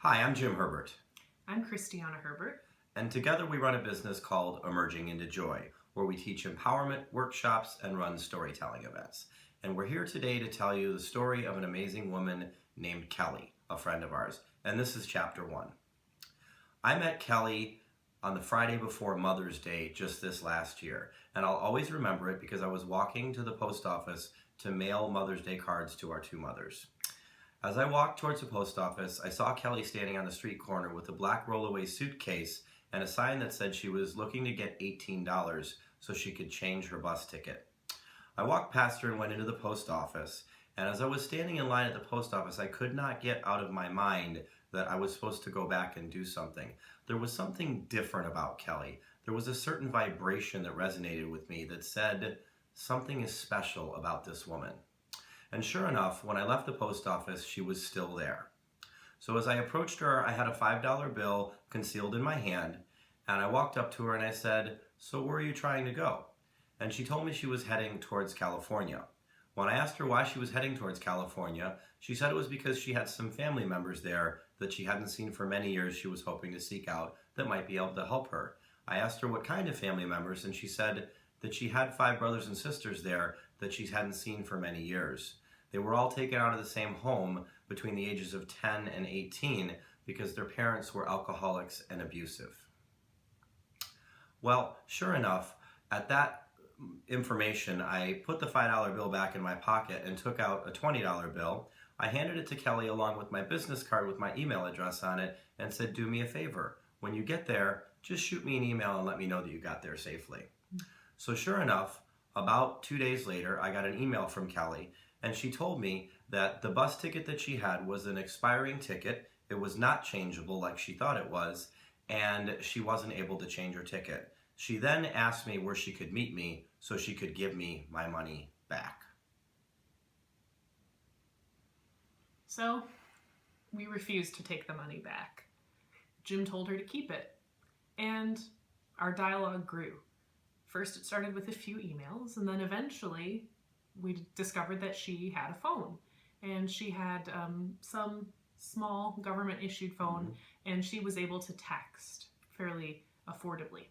Hi, I'm Jim Herbert, I'm Christiana Herbert. and together we run a business called Emerging into Joy, where we teach empowerment workshops and run storytelling events. And we're here today to tell you the story of an amazing woman named Kelly, a friend of ours. And this is chapter 1. I met Kelly on the Friday before Mother's Day just this last year, and I'll always remember it because I was walking to the post office to mail Mother's Day cards to our two mothers. As I walked towards the post office, I saw Kelly standing on the street corner with a black rollaway suitcase and a sign that said she was looking to get $18 so she could change her bus ticket. I walked past her and went into the post office, and as I was standing in line at the post office, I could not get out of my mind that I was supposed to go back and do something. There was something different about Kelly. There was a certain vibration that resonated with me that said, something is special about this woman. And sure enough, when I left the post office, she was still there. So as I approached her, I had a $5 bill concealed in my hand, and I walked up to her and I said, "So where are you trying to go?" And she told me she was heading towards California. When I asked her why she was heading towards California, she said it was because she had some family members there that she hadn't seen for many years she was hoping to seek out that might be able to help her. I asked her what kind of family members, and she said that she had 5 brothers and sisters there that she hadn't seen for many years. They were all taken out of the same home between the ages of 10 and 18 because their parents were alcoholics and abusive. Well, sure enough, at that information, I put the $5 bill back in my pocket and took out a $20 bill. I handed it to Kelly along with my business card with my email address on it and said, "Do me a favor. When you get there, just shoot me an email and let me know that you got there safely." So sure enough, about 2 days later, I got an email from Kelly, and she told me that the bus ticket that she had was an expiring ticket. It was not changeable like she thought it was, and she wasn't able to change her ticket. She then asked me where she could meet me so she could give me my money back. So we refused to take the money back. Jim told her to keep it, and our dialogue grew. First, it started with a few emails, and then eventually we discovered that she had a phone, and she had some small government-issued phone, and she was able to text fairly affordably.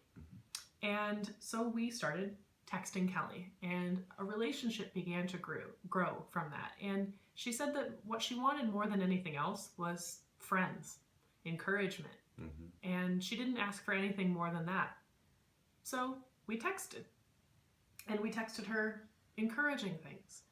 And so we started texting Kelly, and a relationship began to grow from that. And she said that what she wanted more than anything else was friends, encouragement, and she didn't ask for anything more than that. So we texted, and we texted her encouraging things.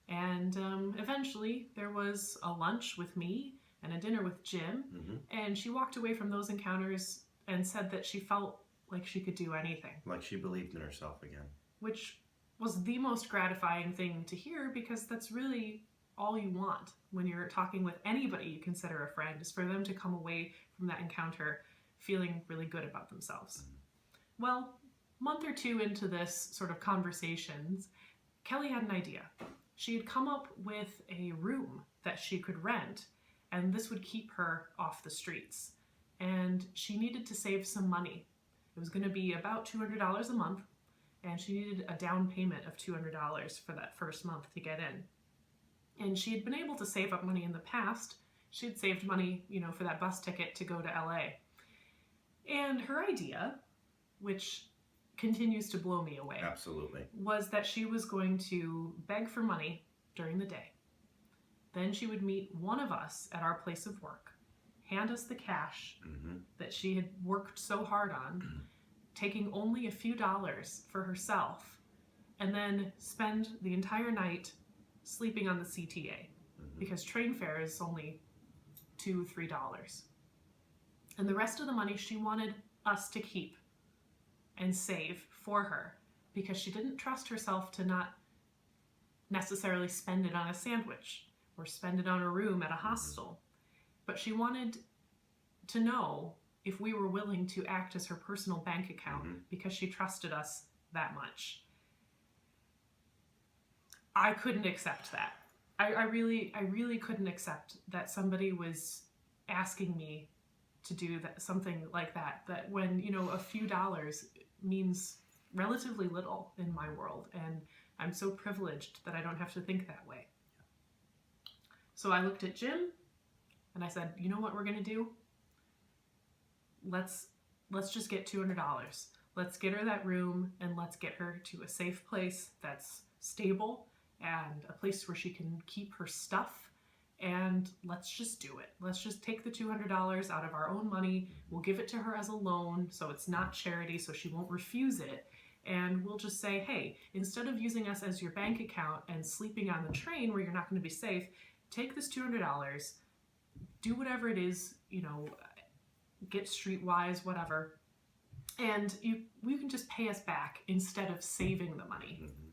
And eventually there was a lunch with me and a dinner with Jim, and she walked away from those encounters and said that she felt like she could do anything. Like she believed in herself again. Which was the most gratifying thing to hear, because that's really all you want when you're talking with anybody you consider a friend, is for them to come away from that encounter feeling really good about themselves. Well, a month or two into this sort of conversations, Kelly had an idea. She had come up with a room that she could rent, and this would keep her off the streets. And she needed to save some money. It was going to be about $200 a month, and she needed a down payment of $200 for that first month to get in. And she had been able to save up money in the past. She had saved money, for that bus ticket to go to LA. And her idea, which continues to blow me away, Absolutely. was that she was going to beg for money during the day. Then she would meet one of us at our place of work, hand us the cash that she had worked so hard on, taking only a few dollars for herself, and then spend the entire night sleeping on the CTA, because train fare is only $2, $3. And the rest of the money she wanted us to keep and save for her, because she didn't trust herself to not necessarily spend it on a sandwich or spend it on a room at a hostel. But she wanted to know if we were willing to act as her personal bank account, because she trusted us that much. I couldn't accept that. I really couldn't accept that somebody was asking me to do something like that when, a few dollars means relatively little in my world, and I'm so privileged that I don't have to think that way. So I looked at Jim, And I said, you know what we're going to do? Let's just get $200. Let's get her that room and let's get her to a safe place that's stable and a place where she can keep her stuff. And let's just do it. Let's just take the $200 out of our own money. We'll give it to her as a loan, so it's not charity, so she won't refuse it. And we'll just say, hey, instead of using us as your bank account and sleeping on the train where you're not going to be safe, take this $200, do whatever it is, get Streetwise, whatever, and you can just pay us back instead of saving the money. Mm-hmm.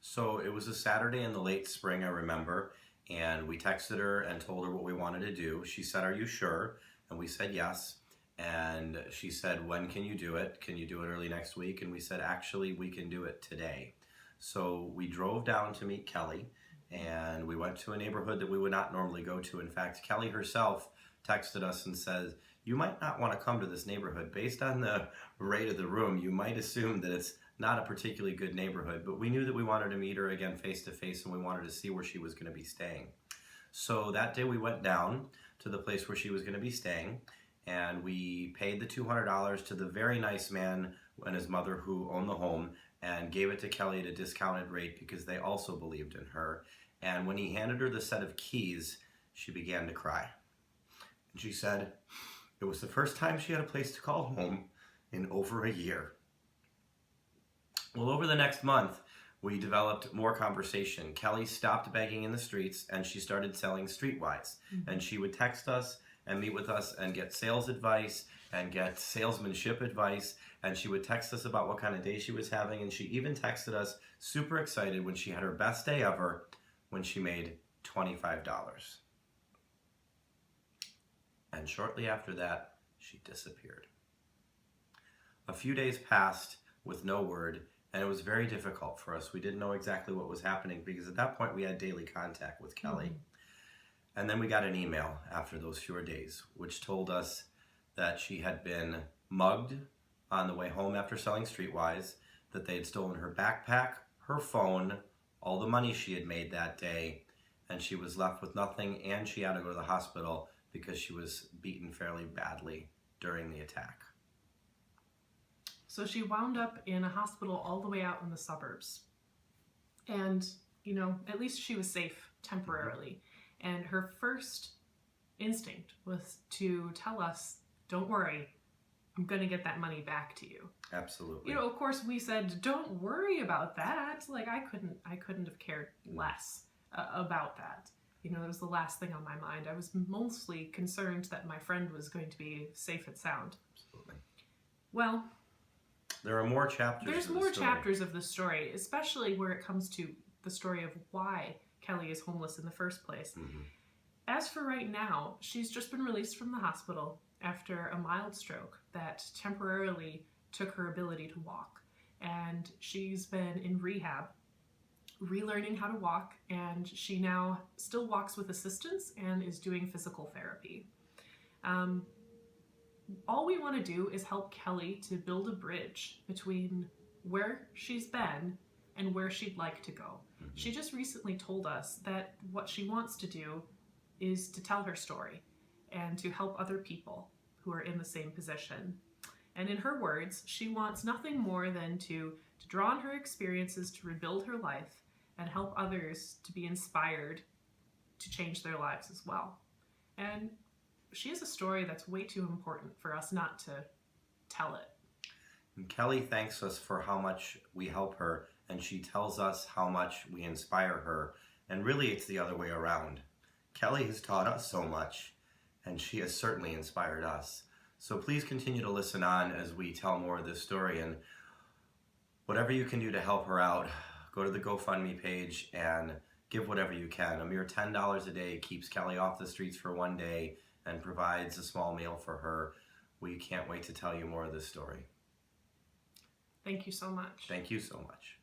So it was a Saturday in the late spring, I remember, and we texted her and told her what we wanted to do. She said, are you sure? And we said yes. And she said, when can you do it? Can you do it early next week? And we said, actually, we can do it today. So we drove down to meet Kelly, and we went to a neighborhood that we would not normally go to. In fact, Kelly herself texted us and says, you might not want to come to this neighborhood. Based on the rate of the room, you might assume that it's not a particularly good neighborhood, but we knew that we wanted to meet her again face to face, and we wanted to see where she was going to be staying. So that day we went down to the place where she was going to be staying, and we paid the $200 to the very nice man and his mother who owned the home, and gave it to Kelly at a discounted rate because they also believed in her. And when he handed her the set of keys, she began to cry. And she said it was the first time she had a place to call home in over a year. Well, over the next month, we developed more conversation. Kelly stopped begging in the streets, and she started selling Streetwise. Mm-hmm. And she would text us and meet with us and get sales advice and get salesmanship advice. And she would text us about what kind of day she was having. And she even texted us super excited when she had her best day ever, when she made $25. And shortly after that, she disappeared. A few days passed with no word, and it was very difficult for us. We didn't know exactly what was happening because at that point we had daily contact with Kelly. Mm-hmm. And then we got an email after those fewer days, which told us that she had been mugged on the way home after selling Streetwise, that they had stolen her backpack, her phone, all the money she had made that day, and she was left with nothing, and she had to go to the hospital because she was beaten fairly badly during the attack. So she wound up in a hospital all the way out in the suburbs. And, at least she was safe temporarily. And her first instinct was to tell us, don't worry, I'm going to get that money back to you. Absolutely. Of course we said, don't worry about that. Like I couldn't have cared less about that. It was the last thing on my mind. I was mostly concerned that my friend was going to be safe and sound. Absolutely. Well, there are more chapters. There's more chapters of the story, especially where it comes to the story of why Kelly is homeless in the first place. Mm-hmm. As for right now, she's just been released from the hospital after a mild stroke that temporarily took her ability to walk. And she's been in rehab, relearning how to walk, and she now still walks with assistance and is doing physical therapy. All we want to do is help Kelly to build a bridge between where she's been and where she'd like to go. Mm-hmm. She just recently told us that what she wants to do is to tell her story and to help other people who are in the same position. And in her words, she wants nothing more than to draw on her experiences to rebuild her life and help others to be inspired to change their lives as well. And she has a story that's way too important for us not to tell it. And Kelly thanks us for how much we help her, and she tells us how much we inspire her. And really, it's the other way around. Kelly has taught us so much, and she has certainly inspired us. So please continue to listen on as we tell more of this story. And whatever you can do to help her out, go to the GoFundMe page and give whatever you can. A mere $10 a day keeps Kelly off the streets for one day and provides a small meal for her. We can't wait to tell you more of this story. Thank you so much. Thank you so much.